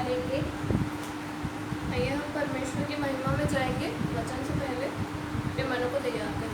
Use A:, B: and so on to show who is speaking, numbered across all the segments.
A: लेंगे। आइए हम परमेश्वर की महिमा में जाएंगे। वचन से पहले अपने मनों को तैयार करेंगे।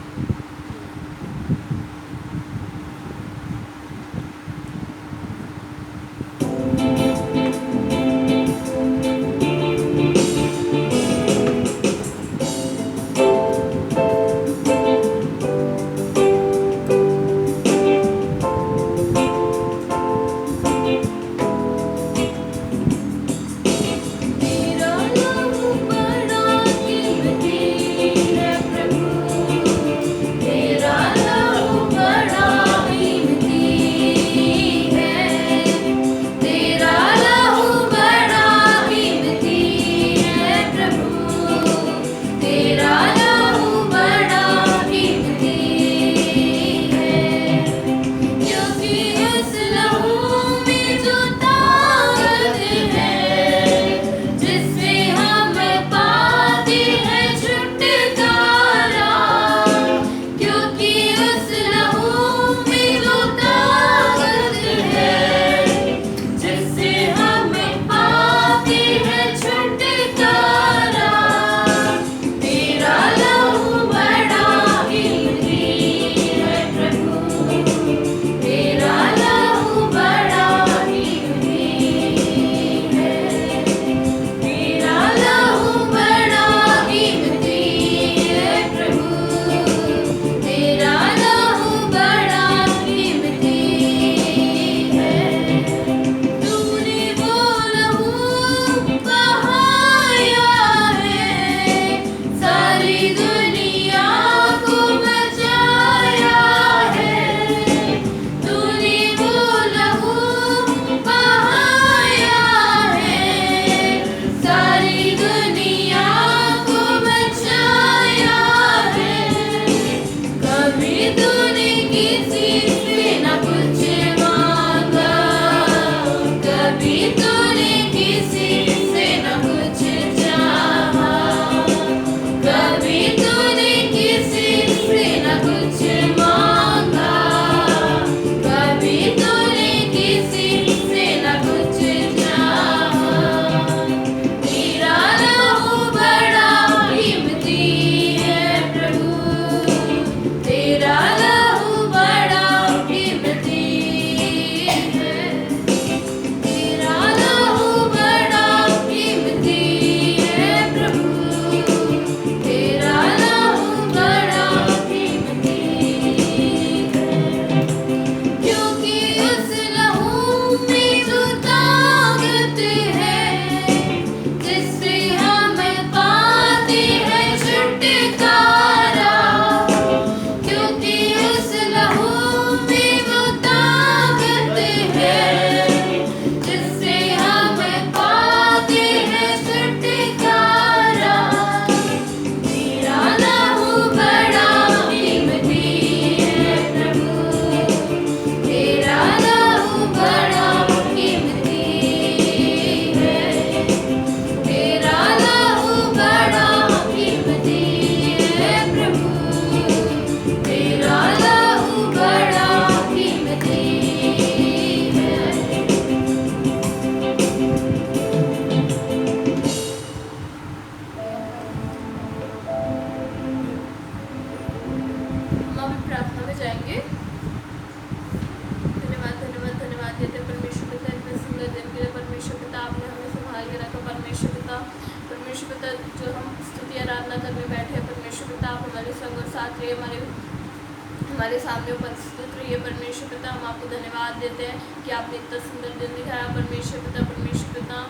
A: हमारे सामने उपस्थित रहिए परमेश्वर पिता। हम आपको धन्यवाद देते हैं कि आपने इतना सुंदर दिन दिखाया परमेश्वर पिता। परमेश्वर पिता,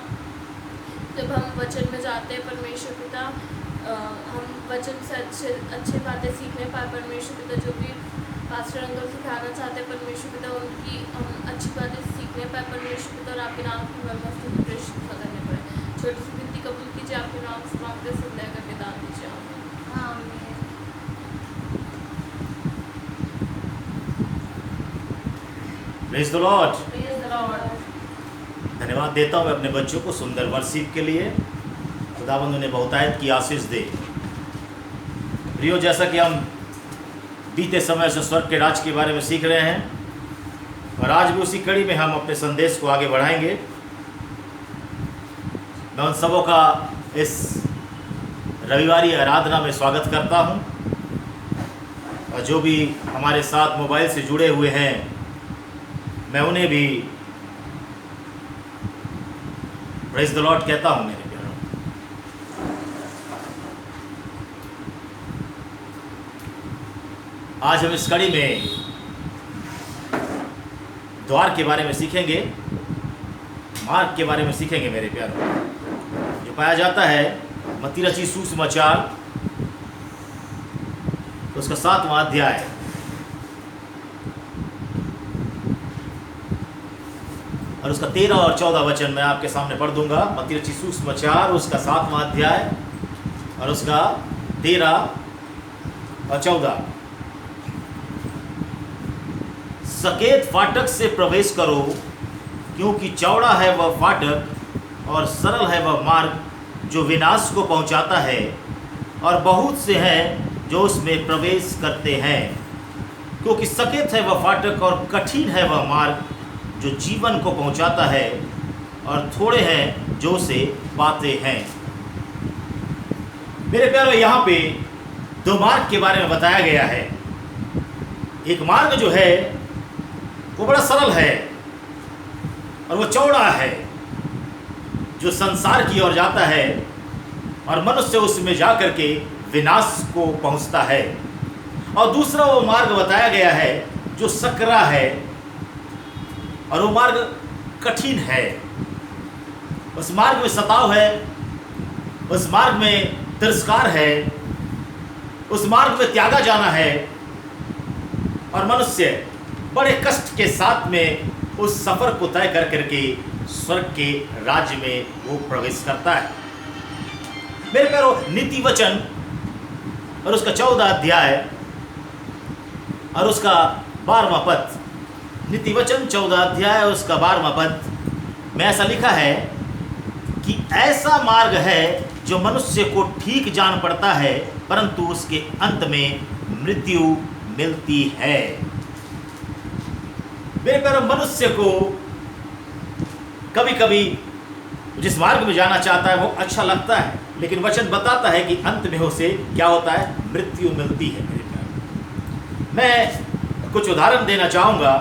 A: जब हम वचन में जाते हैं परमेश्वर पिता, हम वचन से अच्छे बातें सीखने पाए परमेश्वर पिता। जो भी पास्टर अंकल सिखाना चाहते हैं परमेश्वर पिता, उनकी हम अच्छी बातें सीखने पाए परमेश्वर पिता, और आपके नाम की महिमा स्तुति प्रेषित करने पाए। छोटी सी विनती कबूल कीजिए, आपके नाम समाप्त संदेह करके दान दीजिए। आमीन।
B: Praise the Lord. धन्यवाद देता हूँ मैं अपने बच्चों को सुंदर वर्शिप के लिए। खुदावंद उन्हें बहुतायत की आशीष दे। प्रियो, जैसा कि हम बीते समय से स्वर्ग के राज के बारे में सीख रहे हैं, और आज भी उसी कड़ी में हम अपने संदेश को आगे बढ़ाएंगे। मैं उन सबों का इस रविवारी आराधना में स्वागत करता हूं, और जो भी हमारे साथ मोबाइल से जुड़े हुए हैं मैं उन्हें भी प्रेज़ द लॉर्ड कहता हूं। मेरे प्यारों, आज हम इस कड़ी में द्वार के बारे में सीखेंगे, मार्ग के बारे में सीखेंगे मेरे प्यारों, जो पाया जाता है मत्ती रचित सुसमाचार उसका 7वां अध्याय और उसका 13 और 14 वचन मैं आपके सामने पढ़ दूंगा। मत्ती रचित सुसमाचार उसका 7वां अध्याय और उसका 13 और 14। सकेत फाटक से प्रवेश करो, क्योंकि चौड़ा है वह फाटक और सरल है वह मार्ग जो विनाश को पहुंचाता है, और बहुत से हैं जो उसमें प्रवेश करते हैं। क्योंकि सकेत है वह फाटक और कठिन है वह मार्ग जो जीवन को पहुंचाता है, और थोड़े हैं जो उसे पाते हैं। मेरे प्यारों, यहाँ पे 2 मार्ग के बारे में बताया गया है। एक मार्ग जो है वो बड़ा सरल है और वो चौड़ा है, जो संसार की ओर जाता है और मनुष्य उसमें जा करके विनाश को पहुंचता है। और दूसरा वो मार्ग बताया गया है जो सकरा है और वो मार्ग कठिन है। उस मार्ग में सताव है, उस मार्ग में तिरस्कार है, उस मार्ग में त्यागा जाना है, और मनुष्य बड़े कष्ट के साथ में उस सफर को तय कर करके स्वर्ग के राज्य में वो प्रवेश करता है। मेरे प्यारों, नीति वचन और उसका 14 अध्याय और उसका 12वां पद, नीति वचन 14 अध्याय और उसका 12वां पद में ऐसा लिखा है कि ऐसा मार्ग है जो मनुष्य को ठीक जान पड़ता है, परंतु उसके अंत में मृत्यु मिलती है। मेरे प्यारे, मनुष्य को कभी कभी जिस मार्ग में जाना चाहता है वो अच्छा लगता है, लेकिन वचन बताता है कि अंत में उसे क्या होता है, मृत्यु मिलती है। मेरे प्यारे, मैं कुछ उदाहरण देना चाहूँगा,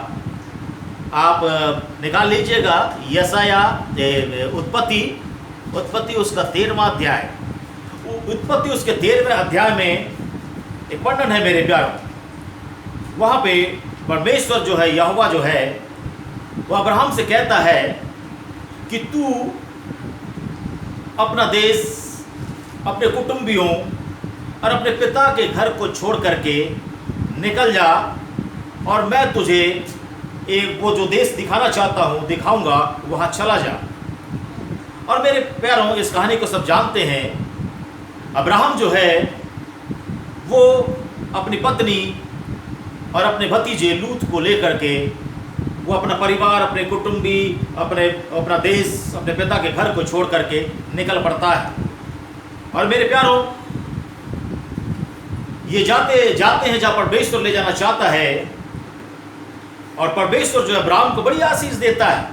B: आप निकाल लीजिएगा यशाया उत्पत्ति उसका 13वां अध्याय। उत्पत्ति उसके 13वें अध्याय में एक वर्णन है मेरे प्यारों। वहाँ पे परमेश्वर जो है, यहोवा जो है, वो अब्राहम से कहता है कि तू अपना देश, अपने कुटुंबियों और अपने पिता के घर को छोड़ करके निकल जा, और मैं तुझे एक वो जो देश दिखाना चाहता हूँ दिखाऊंगा, वहाँ चला जा। और मेरे प्यारों, इस कहानी को सब जानते हैं। अब्राहम जो है वो अपनी पत्नी और अपने भतीजे लूत को लेकर के वो अपना परिवार, अपने कुटुंबी, अपना देश, अपने पिता के घर को छोड़ करके निकल पड़ता है। और मेरे प्यारों, ये जाते हैं जहाँ परमेश्वर ले जाना चाहता है, और परमेश्वर जो है अब्राहम को बड़ी आशीष देता है।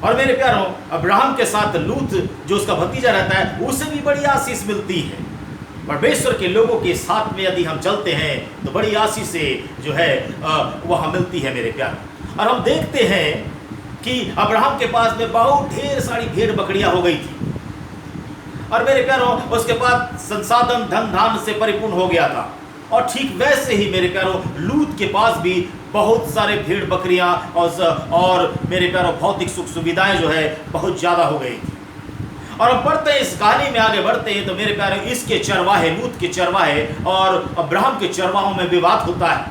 B: और मेरे प्यारों, अब्राहम के साथ लूत जो उसका भतीजा रहता है उसे भी बड़ी आशीष मिलती है। परमेश्वर के लोगों के साथ में यदि हम चलते हैं तो बड़ी आशीषें जो है वहाँ मिलती है मेरे प्यारों। और हम देखते हैं कि अब्राहम के पास में बहुत ढेर सारी भेड़ बकरियां हो गई थी, और मेरे प्यारों उसके पास संसाधन धन धान से परिपूर्ण हो गया था। और ठीक वैसे ही मेरे प्यारों लूत के पास भी बहुत सारे भेड़ बकरियां और मेरे प्यारों भौतिक सुख सुविधाएं जो है बहुत ज़्यादा हो गई थी। और हम बढ़ते हैं, इस कहानी में आगे बढ़ते हैं तो मेरे प्यारे, इसके चरवाहे, लूत के चरवाहे और अब्राहम के चरवाहों में विवाद होता है,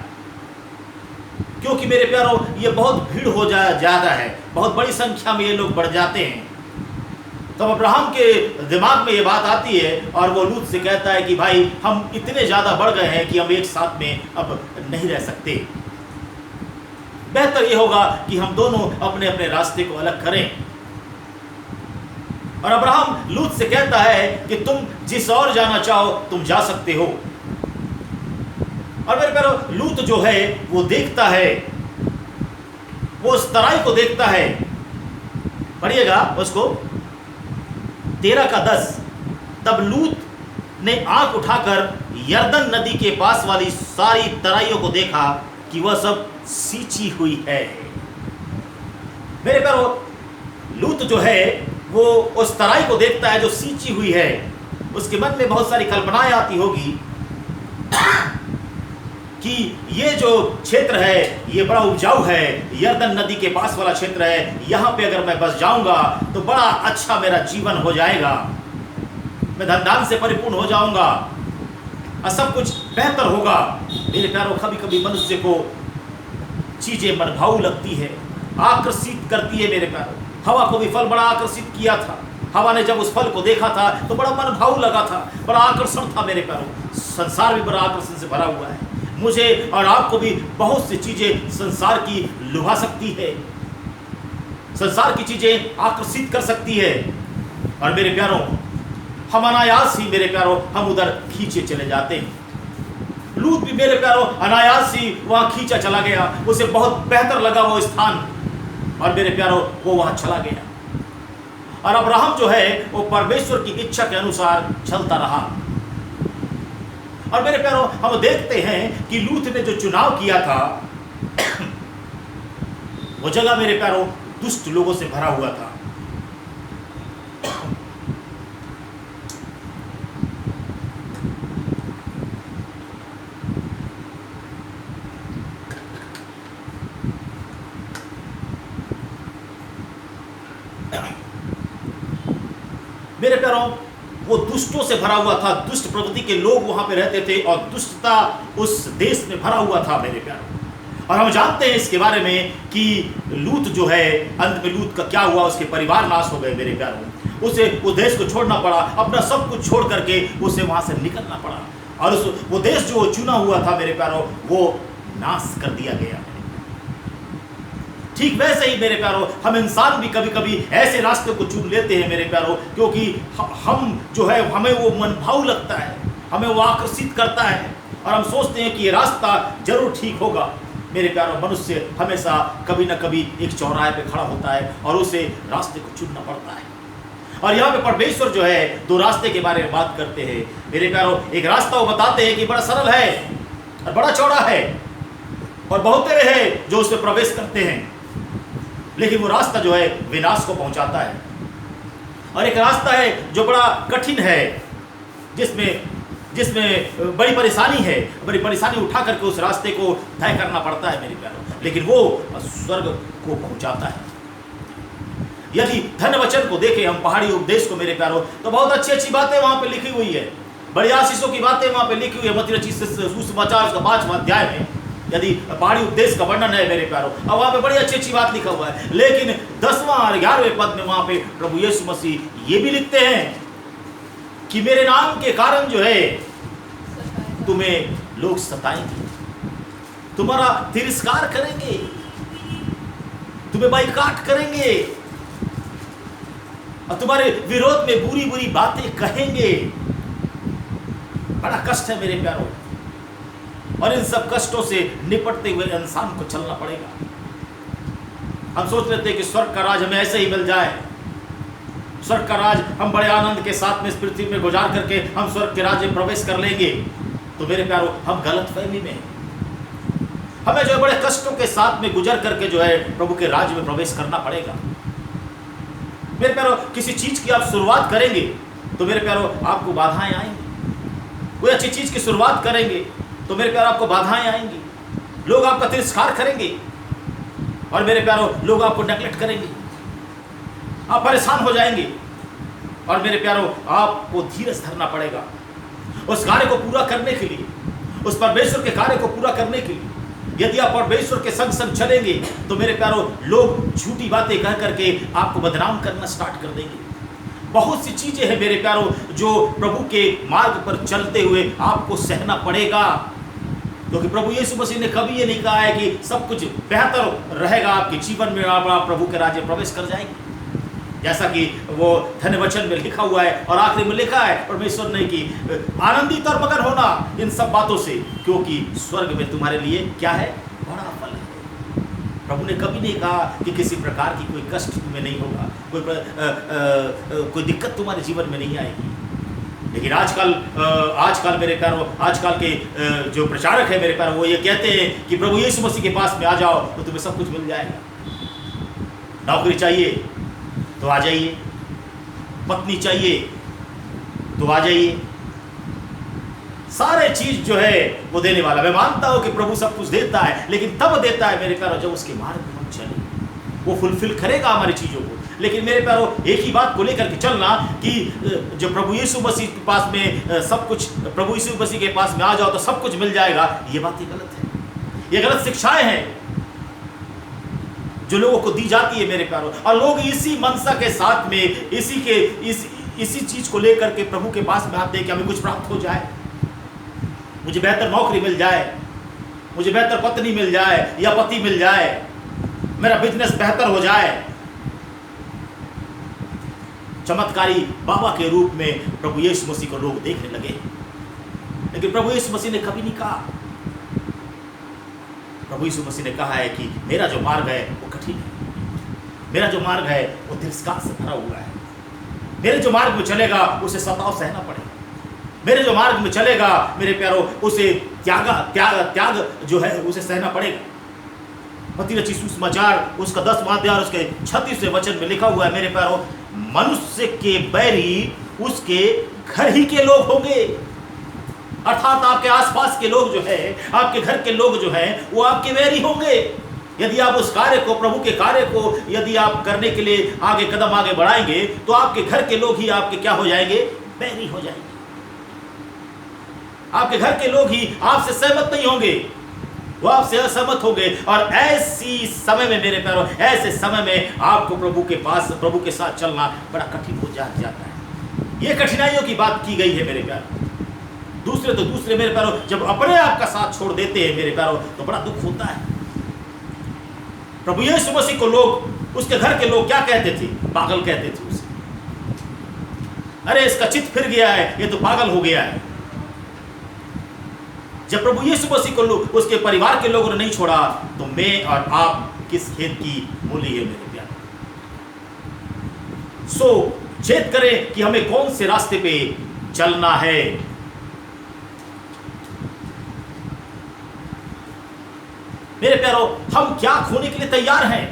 B: क्योंकि मेरे प्यारों ये बहुत भीड़ हो जाता है, बहुत बड़ी संख्या में ये लोग बढ़ जाते हैं। तो अब्राहम के दिमाग में ये बात आती है और वो लूत से कहता है कि भाई हम इतने ज़्यादा बढ़ गए हैं कि हम एक साथ में अब नहीं रह सकते, बेहतर ये होगा कि हम दोनों अपने अपने रास्ते को अलग करें। और अब्राहम लूत से कहता है कि तुम जिस और जाना चाहो तुम जा सकते हो। और मेरे प्यारो लूत जो है वो देखता है, वो उस तराई को देखता है, पढ़िएगा उसको, 13 का 10। तब लूत ने आंख उठाकर यरदन नदी के पास वाली सारी तराइयों को देखा कि वह सब सींची हुई है। मेरे प्यारो, लूत जो है वो उस तराई को देखता है जो सींची हुई है। उसके मन में बहुत सारी कल्पनाएं आती होगी कि ये जो क्षेत्र है ये बड़ा उपजाऊ है, यरदन नदी के पास वाला क्षेत्र है, यहाँ पे अगर मैं बस जाऊंगा तो बड़ा अच्छा मेरा जीवन हो जाएगा, मैं धन धान से परिपूर्ण हो जाऊंगा और सब कुछ बेहतर होगा। मेरे प्यारों, कभी कभी मनुष्य को चीजें मनभाऊ लगती है, आकर्षित करती है। मेरे प्यारों, हवा को भी फल बड़ा आकर्षित किया था। हवा ने जब उस फल को देखा था तो बड़ा मनभाऊ लगा था, बड़ा आकर्षण था। मेरे प्यारों, संसार भी बड़ा आकर्षण से भरा हुआ है। मुझे और आपको भी बहुत सी चीजें संसार की लुभा सकती है, संसार की चीजें आकर्षित कर सकती है। और मेरे प्यारों, हम अनायास ही मेरे प्यारों हम उधर खींचे चले जाते हैं। लूत भी मेरे प्यारों अनायास ही वहां खींचा चला गया। उसे बहुत बेहतर लगा वो स्थान, और मेरे प्यारों वो वहां चला गया। और अब्राहम जो है वो परमेश्वर की इच्छा के अनुसार चलता रहा। और मेरे प्यारों, हम देखते हैं कि लूत ने जो चुनाव किया था वो जगह मेरे प्यारों दुष्ट लोगों से भरा हुआ था। मेरे प्यारों, वो दुष्टों से भरा हुआ था। दुष्ट प्रवृत्ति के लोग वहां पे रहते थे और दुष्टता उस देश में भरा हुआ था। मेरे प्यारों, और हम जानते हैं इसके बारे में कि लूत जो है, अंत में लूत का क्या हुआ, उसके परिवार नाश हो गए। मेरे प्यारों, उसे उस देश को छोड़ना पड़ा, अपना सब कुछ छोड़ करके उसे वहां से निकलना पड़ा, और वो देश जो चुना हुआ था मेरे प्यारों वो नाश कर दिया गया। ठीक वैसे ही मेरे प्यारों, हम इंसान भी कभी कभी ऐसे रास्ते को चुन लेते हैं मेरे प्यारों, क्योंकि हम जो है हमें वो मनभाऊ लगता है, हमें वो आकर्षित करता है, और हम सोचते हैं कि ये रास्ता जरूर ठीक होगा। मेरे प्यारों, मनुष्य हमेशा कभी ना कभी एक चौराहे पे खड़ा होता है और उसे रास्ते को चुनना पड़ता है। और यहाँ पे परमेश्वर जो है दो रास्ते के बारे में बात करते हैं। मेरे प्यारों, एक रास्ता वो बताते हैं कि बड़ा सरल है और बड़ा चौड़ा है, और बहुत हैं जो उसमें प्रवेश करते हैं, लेकिन वो रास्ता जो है विनाश को पहुंचाता है। और एक रास्ता है जो बड़ा कठिन है, जिसमें बड़ी परेशानी है, बड़ी परेशानी उठा करके उस रास्ते को तय करना पड़ता है मेरे प्यारों, लेकिन वो स्वर्ग को पहुंचाता है। यदि धन्य वचन को देखें हम, पहाड़ी उपदेश को मेरे प्यारों, तो बहुत अच्छी अच्छी बातें वहां पे लिखी हुई है, बड़ी आशीषों की बातें वहां पे लिखी हुई है। मत्ती रचित सुसमाचार उसका 5वां अध्याय में यदि पहाड़ी उपदेश का वर्णन है मेरे प्यारों, अब वहां पे बड़ी अच्छी अच्छी बात लिखा हुआ है। लेकिन 10वां और 11वें पद में वहां पे प्रभु यीशु मसीह ये भी लिखते हैं कि मेरे नाम के कारण जो है तुम्हें लोग सताएंगे, तुम्हारा तिरस्कार करेंगे, तुम्हें बाइकाट करेंगे, और तुम्हारे विरोध में बुरी बुरी बातें कहेंगे। बड़ा कष्ट है मेरे प्यारों, और इन सब कष्टों से निपटते हुए इंसान को चलना पड़ेगा। हम सोच लेते हैं कि स्वर्ग का राज हमें ऐसे ही मिल जाए, स्वर्ग का राज हम बड़े आनंद के साथ में इस पृथ्वी में गुजार करके हम स्वर्ग के राज्य में प्रवेश कर लेंगे। तो मेरे प्यारों, हम गलत फहमी में, हमें जो है बड़े कष्टों के साथ में गुजर करके जो है प्रभु के राज्य में प्रवेश करना पड़ेगा। मेरे प्यारों, किसी चीज की आप शुरुआत करेंगे तो मेरे प्यारों आपको बाधाएं आएंगी। कोई अच्छी चीज की शुरुआत करेंगे तो मेरे प्यारों आपको बाधाएं आएंगी, लोग आपका तिरस्कार करेंगे, और मेरे प्यारों लोग आपको नेगलेक्ट करेंगे, आप परेशान हो जाएंगे। और मेरे प्यारों, आपको धीरज धरना पड़ेगा उस कार्य को पूरा करने के लिए, उस परमेश्वर के कार्य को पूरा करने के लिए। यदि आप परमेश्वर के संग संग चलेंगे तो मेरे प्यारों लोग झूठी बातें कह करके आपको बदनाम करना स्टार्ट कर देंगे। बहुत सी चीजें हैं मेरे प्यारों जो प्रभु के मार्ग पर चलते हुए आपको सहना पड़ेगा, क्योंकि प्रभु यीशु मसीह ने कभी ये नहीं कहा है कि सब कुछ बेहतर रहेगा आपके जीवन में, आप प्रभु के राज्य में प्रवेश कर जाएंगे, जैसा कि वो धन्य वचन में लिखा हुआ है। और आखिरी में लिखा है परमेश्वर ने कि आनंदित और मगन होना इन सब बातों से, क्योंकि स्वर्ग में तुम्हारे लिए क्या है, बड़ा फल है। प्रभु ने कभी नहीं कहा कि किसी प्रकार की कोई कष्ट तुम्हें नहीं होगा, कोई दिक्कत तुम्हारे जीवन में नहीं आएगी। लेकिन आजकल मेरे प्यारों, आजकल के जो प्रचारक है मेरे प्यारों, वो ये कहते हैं कि प्रभु यीशु मसीह के पास में आ जाओ तो तुम्हें सब कुछ मिल जाएगा। नौकरी चाहिए तो आ जाइए, पत्नी चाहिए तो आ जाइए, सारे चीज जो है वो देने वाला। मैं मानता हूं कि प्रभु सब कुछ देता है, लेकिन तब देता है मेरे प्यारों जब उसके मार्ग में हम चले, वो फुलफिल करेगा हमारी चीजों को। लेकिन मेरे प्यारों एक ही बात को लेकर के चलना कि जो प्रभु यीशु मसीह के पास में सब कुछ, प्रभु यीशु मसीह के पास में आ जाओ तो सब कुछ मिल जाएगा, ये बात ही गलत है। ये गलत शिक्षाएं हैं जो लोगों को दी जाती है मेरे प्यारों, और लोग इसी मनसा के साथ में इसी चीज को लेकर के प्रभु के पास में आते हैं कि हमें कुछ प्राप्त हो जाए, मुझे बेहतर नौकरी मिल जाए, मुझे बेहतर पत्नी मिल जाए या पति मिल जाए, मेरा बिजनेस बेहतर हो जाए। चमत्कारी बाबा के रूप में प्रभु यीशु मसीह को लोग देखने लगे, लेकिन प्रभु यीशु मसीह ने कभी नहीं कहा। प्रभु यीशु मसीह ने कहा है कि मेरा जो मार्ग है वो कठिन है, मेरा जो मार्ग है वो तिरस्कार से भरा हुआ है, मेरे जो मार्ग में चलेगा उसे सताव सहना पड़ेगा, मेरे जो मार्ग में चलेगा मेरे प्यारों उसे त्याग जो है उसे सहना पड़ेगा। मत्ती रचित सुसमाचार उसका 10वां अध्याय उसके 36वें वचन में लिखा हुआ है मेरे प्यारों, मनुष्य के बैरी उसके घर ही के लोग होंगे। अर्थात आपके आसपास के लोग जो है, आपके घर के लोग जो हैं वो आपके बैरी होंगे। यदि आप उस कार्य को, प्रभु के कार्य को यदि आप करने के लिए कदम आगे बढ़ाएंगे तो आपके घर के लोग ही आपके क्या हो जाएंगे, बैरी हो जाएंगे। आपके घर के लोग ही आपसे सहमत नहीं होंगे, वो आपसे असहमत होंगे। और ऐसी समय में मेरे प्यारों, ऐसे समय में आपको प्रभु के पास, प्रभु के साथ चलना बड़ा कठिन हो जाता है। ये कठिनाइयों की बात की गई है मेरे प्यारों। दूसरे मेरे प्यारों जब अपने आप का साथ छोड़ देते हैं मेरे प्यारों तो बड़ा दुख होता है। प्रभु यीशु मसीह को लोग, उसके घर के लोग क्या कहते थे, पागल कहते थे उसे। अरे इसका चित्त फिर गया है, ये तो पागल हो गया है। जब प्रभु यीशु मसीह को उसके परिवार के लोगों ने नहीं छोड़ा तो मैं और आप किस खेत की मूली है मेरे प्यारे। चेत करें कि हमें कौन से रास्ते पे चलना है। मेरे प्यारों, हम क्या खोने के लिए तैयार हैं?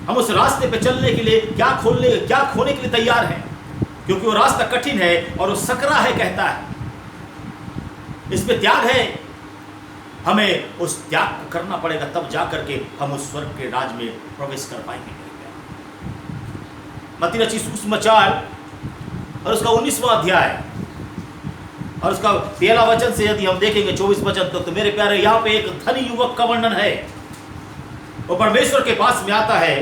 B: हम उस रास्ते पे चलने के लिए क्या खोने के लिए तैयार हैं? क्योंकि वो रास्ता कठिन है और वो सकरा है कहता है, इसमें त्याग है। हमें उस त्याग को करना पड़ेगा, तब जा करके हम उस स्वर्ग के राज में प्रवेश कर पाएंगे। मत्ती रचित सुसमाचार और उसका 19वां अध्याय और उसका 13 वचन से यदि हम देखेंगे 24 वचन तक, तो मेरे प्यारे यहाँ पे एक धनी युवक का वर्णन है। वो परमेश्वर के पास में आता है,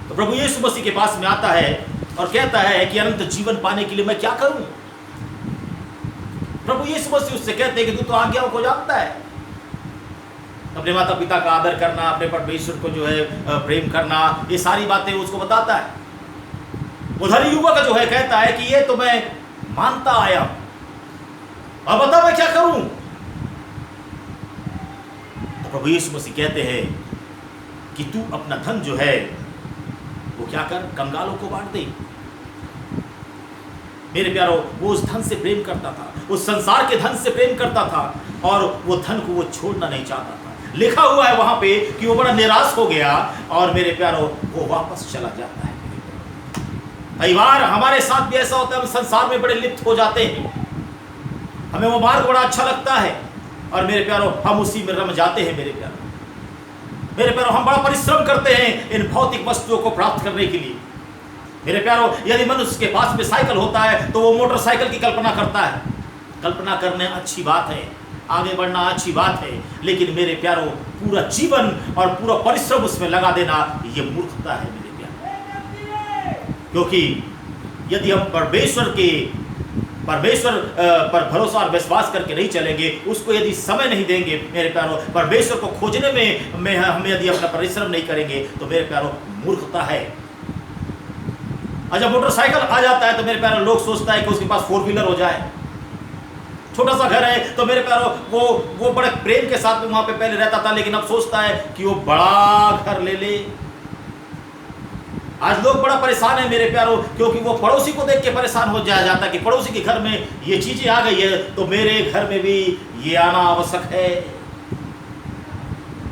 B: तो प्रभु यीशु मसीह के पास में आता है और कहता है कि अनंत जीवन पाने के लिए मैं क्या करूं? प्रभु यीशु मसीह उससे कहते हैं कि तू तो आज्ञाओं को जानता है, अपने माता पिता का आदर करना, अपने परमेश्वर को जो है प्रेम करना, ये सारी बातें उसको बताता है। वो धनी युवक जो है कहता है कि ये तो मैं मानता आया, अब बता मैं क्या करूं? तो प्रभु यीशु मसीह कहते हैं कि तू अपना धन जो है वो क्या कर, कंगालों को बांट दे। मेरे प्यारों, वो उस धन से प्रेम करता था, उस संसार के धन से प्रेम करता था और वो धन को वो छोड़ना नहीं चाहता था। लिखा हुआ है वहां पे कि वो बड़ा निराश हो गया और मेरे प्यारों वो वापस चला जाता है। कई बार हमारे साथ भी ऐसा होता है, हम संसार में बड़े लिप्त हो जाते हैं, हमें वो मार्ग बड़ा अच्छा लगता है और मेरे प्यारों हम उसी में रम जाते हैं। मेरे प्यारों, हम बड़ा परिश्रम करते हैं इन भौतिक वस्तुओं को प्राप्त करने के लिए। मेरे प्यारों, यदि मनुष्य के पास में साइकिल होता है तो वो मोटरसाइकिल की कल्पना करता है। कल्पना करने अच्छी बात है, आगे बढ़ना अच्छी बात है, लेकिन मेरे प्यारों पूरा जीवन और पूरा परिश्रम उसमें लगा देना ये मूर्खता है मेरे प्यारों। क्योंकि यदि हम परमेश्वर पर भरोसा और विश्वास करके नहीं चलेंगे, उसको यदि समय नहीं देंगे मेरे प्यारों, परमेश्वर को खोजने में हम यदि अपना परिश्रम नहीं करेंगे तो मेरे प्यारों मूर्खता है। और जब मोटरसाइकिल आ जाता है तो मेरे प्यारों लोग सोचता है कि उसके पास 4 व्हीलर हो जाए, छोटा सा घर है तो मेरे प्यारो वो बड़े प्रेम के साथ में वहां पे पहले रहता था, लेकिन अब सोचता है कि वो बड़ा घर ले ले। आज लोग बड़ा परेशान है मेरे प्यारो, क्योंकि वो पड़ोसी को देख के परेशान हो जाता है कि पड़ोसी के घर में ये चीजें आ गई है तो मेरे घर में भी ये आना आवश्यक है।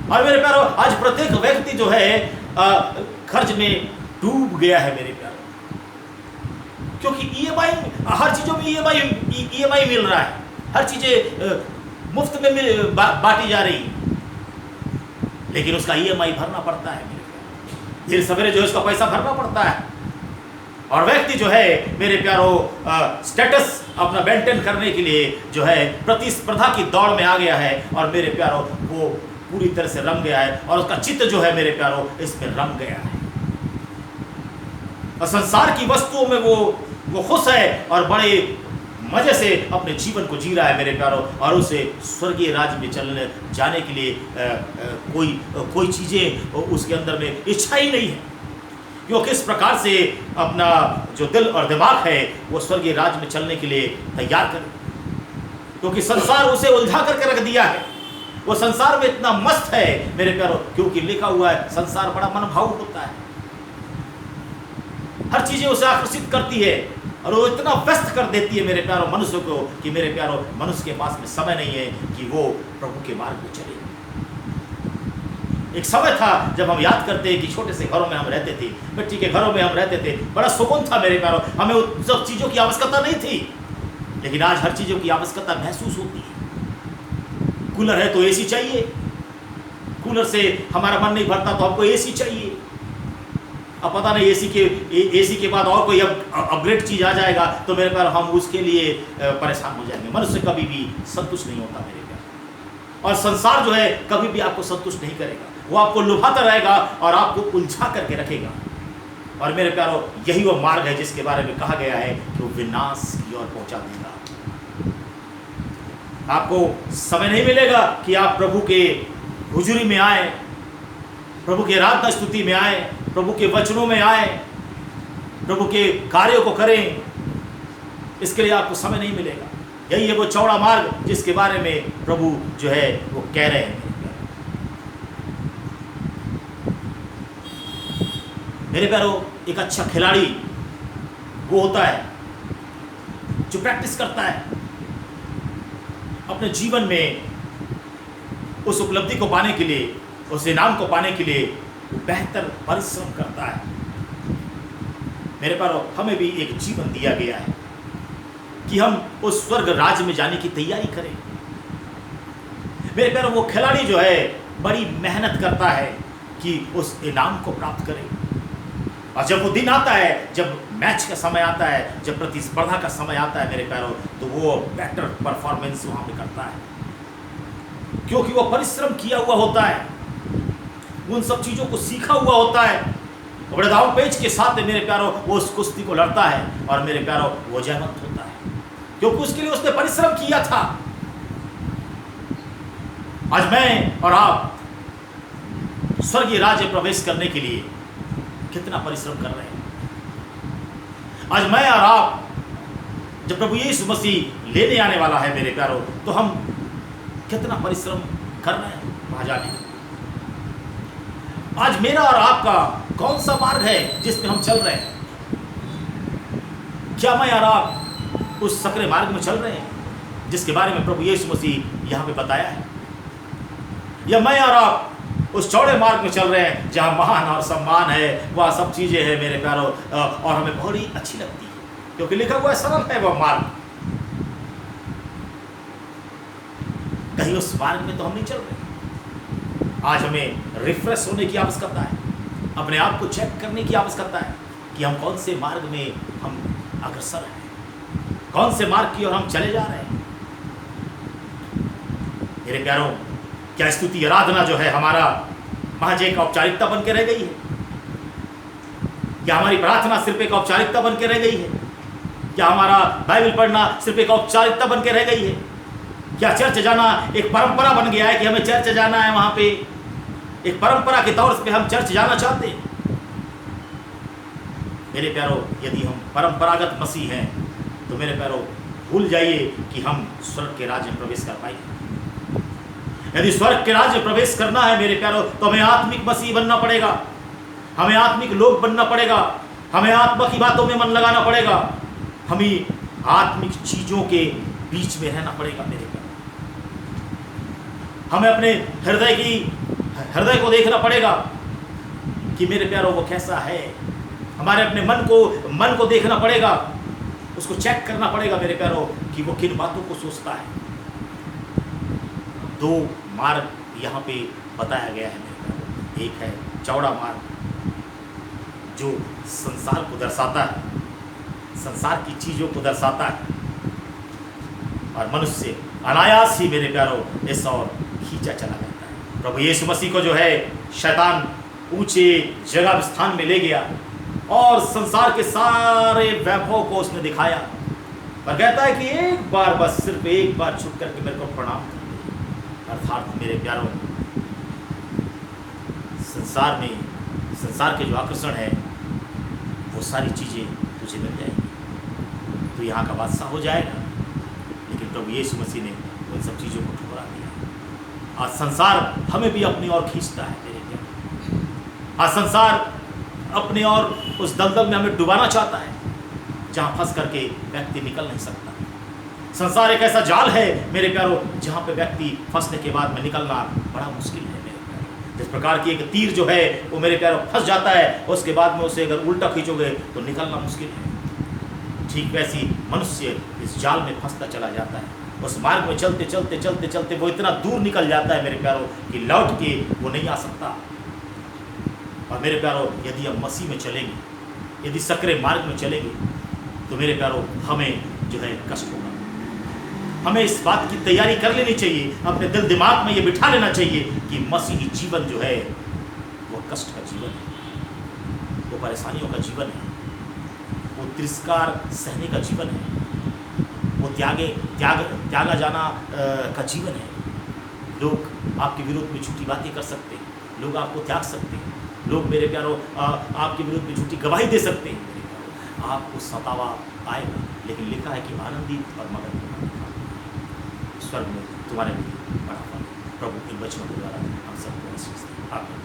B: और मेरे प्यारो आज प्रत्येक व्यक्ति जो है कर्ज में डूब गया है मेरे प्यारो, क्योंकि ईएमआई, हर चीजों में ईएमआई मिल रहा है, हर चीजें मुफ्त में बांटी जा रही, लेकिन उसका ईएमआई भरना पड़ता है मेरे प्यारो, देर सवेरे जो है उसका पैसा भरना पड़ता है। और व्यक्ति जो है मेरे प्यारो स्टेटस अपना मेंटेन करने के लिए जो है प्रतिस्पर्धा की दौड़ में आ गया है, और मेरे प्यारो वो पूरी तरह से रम गया है, और उसका चित्त जो है मेरे प्यारो इसमें रम गया है, और संसार की वस्तुओं में वो खुश है और बड़े मजे से अपने जीवन को जी रहा है मेरे प्यारो, और उसे स्वर्गीय राज्य में जाने के लिए कोई चीज़ें उसके अंदर में इच्छा ही नहीं है कि वो किस प्रकार से अपना जो दिल और दिमाग है वो स्वर्गीय राज्य में चलने के लिए तैयार करे, क्योंकि संसार उसे उलझा करके रख दिया है। वो संसार में इतना मस्त है मेरे प्यारो, क्योंकि लिखा हुआ है संसार बड़ा मनभावुक होता है, हर चीजें उसे आकर्षित करती है, और वो इतना व्यस्त कर देती है मेरे प्यारो मनुष्य को कि मेरे प्यारो मनुष्य के पास में समय नहीं है कि वो प्रभु के मार्ग में चले। एक समय था जब हम याद करते हैं कि छोटे से घरों में हम रहते थे, मिट्टी के घरों में हम रहते थे, बड़ा सुकून था मेरे प्यारो, हमें उन सब चीज़ों की आवश्यकता नहीं थी, लेकिन आज हर चीज़ों की आवश्यकता महसूस होती है। कूलर है तो एसी चाहिए, कूलर से हमारा मन नहीं भरता तो हमको एसी चाहिए। अब पता नहीं एसी के बाद और कोई अपग्रेड चीज़ आ जाएगा तो मेरे प्यारो हम उसके लिए परेशान हो जाएंगे। मनुष्य कभी भी संतुष्ट नहीं होता मेरे प्यारो, और संसार जो है कभी भी आपको संतुष्ट नहीं करेगा, वो आपको लुभाता रहेगा और आपको उलझा करके रखेगा। और मेरे प्यारो यही वो मार्ग है जिसके बारे में कहा गया है कि वो विनाश की ओर पहुंचा देगा। आपको समय नहीं मिलेगा कि आप प्रभु के हुजूरी में आए, प्रभु के आराधना स्तुति में आए, प्रभु के वचनों में आए, प्रभु के कार्यों को करें, इसके लिए आपको समय नहीं मिलेगा। यही है वो चौड़ा मार्ग जिसके बारे में प्रभु जो है वो कह रहे हैं। मेरे प्यारो एक अच्छा खिलाड़ी वो होता है जो प्रैक्टिस करता है अपने जीवन में उस उपलब्धि को पाने के लिए, उस इनाम को पाने के लिए वो बेहतर परिश्रम करता है। मेरे प्यारो हमें भी एक जीवन दिया गया है कि हम उस स्वर्ग राज्य में जाने की तैयारी करें। मेरे प्यारो वो खिलाड़ी जो है बड़ी मेहनत करता है कि उस इनाम को प्राप्त करे, और जब वो दिन आता है, जब मैच का समय आता है, जब प्रतिस्पर्धा का समय आता है मेरे प्यारो, तो वो बेटर परफॉर्मेंस वहाँ पे करता है, क्योंकि वो परिश्रम किया हुआ होता है, उन सब चीज़ों को सीखा हुआ होता है, बड़े दाव पेच के साथ मेरे प्यारो वो उस कुश्ती को लड़ता है, और मेरे प्यारो वो जयवंत होता है, क्योंकि उसके लिए उसने परिश्रम किया था। आज मैं और आप स्वर्गीय राज्य प्रवेश करने के लिए कितना परिश्रम कर रहे हैं। आज मैं और आप जब प्रभु यीशु मसीह लेने आने वाला है मेरे प्यारो, तो हम कितना परिश्रम कर रहे हैं वहां जाने के। आज मेरा और आपका कौन सा मार्ग है जिसमें हम चल रहे हैं? क्या मैं और आप उस सकरे मार्ग में चल रहे हैं जिसके बारे में प्रभु यीशु मसीह यहाँ पे बताया है, या मैं और आप उस चौड़े मार्ग में चल रहे हैं जहाँ मान और सम्मान है, वह सब चीज़ें हैं मेरे प्यारो, और हमें बहुत ही अच्छी लगती है क्योंकि लिखा हुआ है सरल है वह मार्ग। कहीं उस मार्ग में तो हम नहीं चल रहे। आज हमें रिफ्रेश होने की आवश्यकता है, अपने आप को चेक करने की आवश्यकता है कि हम कौन से मार्ग में हम अग्रसर हैं, कौन से मार्ग की ओर हम चले जा रहे हैं। मेरे प्यारों, क्या स्तुति आराधना जो है हमारा महज एक औपचारिकता बन के रह गई है? क्या हमारी प्रार्थना सिर्फ एक औपचारिकता बन के रह गई है? क्या हमारा बाइबल पढ़ना सिर्फ एक औपचारिकता बन के रह गई है? क्या चर्च जाना एक परंपरा बन गया है कि हमें चर्च जाना है, वहां पे एक परंपरा के तौर पे हम चर्च जाना चाहते हैं? मेरे प्यारो, यदि हम परंपरागत मसीह हैं तो मेरे प्यारो भूल जाइए कि हम स्वर्ग के राज्य में प्रवेश कर पाएंगे। यदि स्वर्ग के राज्य में प्रवेश करना है मेरे प्यारो, तो हमें आत्मिक मसीह बनना पड़ेगा, हमें आत्मिक लोग बनना पड़ेगा, हमें आत्मा की बातों में मन लगाना पड़ेगा, हमें आत्मिक चीजों के बीच में रहना पड़ेगा मेरे प्यारो। हमें अपने हृदय को देखना पड़ेगा कि मेरे प्यारो वो कैसा है। हमारे अपने मन को देखना पड़ेगा, उसको चेक करना पड़ेगा मेरे प्यारो कि वो किन बातों को सोचता है। 2 मार्ग यहाँ पे बताया गया है मेरे प्यारो। एक है चौड़ा मार्ग जो संसार को दर्शाता है, संसार की चीजों को दर्शाता है, और मनुष्य अनायास ही मेरे प्यारो इस और खींचा चला जाता है। प्रभु यीशु मसीह को जो है शैतान ऊंचे जगह स्थान में ले गया और संसार के सारे वैभव को उसने दिखाया, पर कहता है कि एक बार, बस सिर्फ एक बार छुप करके मेरे को प्रणाम कर दे। अर्थात मेरे प्यारों, संसार के जो आकर्षण है वो सारी चीज़ें तुझे मिल जाएगी, तो यहाँ का बादशाह हो जाएगा। लेकिन प्रभु यीशु मसीह ने उन सब चीज़ों को ठुकरा दिया। आज संसार हमें भी अपनी ओर खींचता है मेरे प्यारे। आज संसार अपने और उस दलदल में हमें डुबाना चाहता है जहाँ फंस करके व्यक्ति निकल नहीं सकता। संसार एक ऐसा जाल है मेरे प्यारो जहाँ पे व्यक्ति फंसने के बाद में निकलना बड़ा मुश्किल है मेरे प्यारो। जिस प्रकार की एक तीर जो है वो मेरे प्यारो फंस जाता है, उसके बाद में उसे अगर उल्टा खींचोगे तो निकलना मुश्किल है। ठीक वैसी मनुष्य इस जाल में फंसता चला जाता है। उस मार्ग में चलते चलते चलते चलते वो इतना दूर निकल जाता है मेरे प्यारो कि लौट के वो नहीं आ सकता। और मेरे प्यारो, यदि हम मसीह में चलेंगे, यदि सकरे मार्ग में चलेंगे, तो मेरे प्यारो हमें जो है कष्ट होगा। हमें इस बात की तैयारी कर लेनी चाहिए, अपने दिल दिमाग में ये बिठा लेना चाहिए कि मसीही जीवन जो है वो कष्ट का जीवन है, वो परेशानियों का जीवन है, वो तिरस्कार सहने का जीवन है, वो त्यागा जाना का जीवन है। लोग आपके विरोध में झूठी बातें कर सकते हैं, लोग आपको त्याग सकते हैं, लोग मेरे प्यारो आपके विरुद्ध में झूठी गवाही दे सकते हैं। मेरे प्यारो, आपको सतावा आएगा, लेकिन लिखा है कि आनंदित और मगन स्वर्ग में तुम्हारे लिए बड़ा फल। प्रभु इन वचनों के द्वारा हम सबको आशीष दें। आमीन।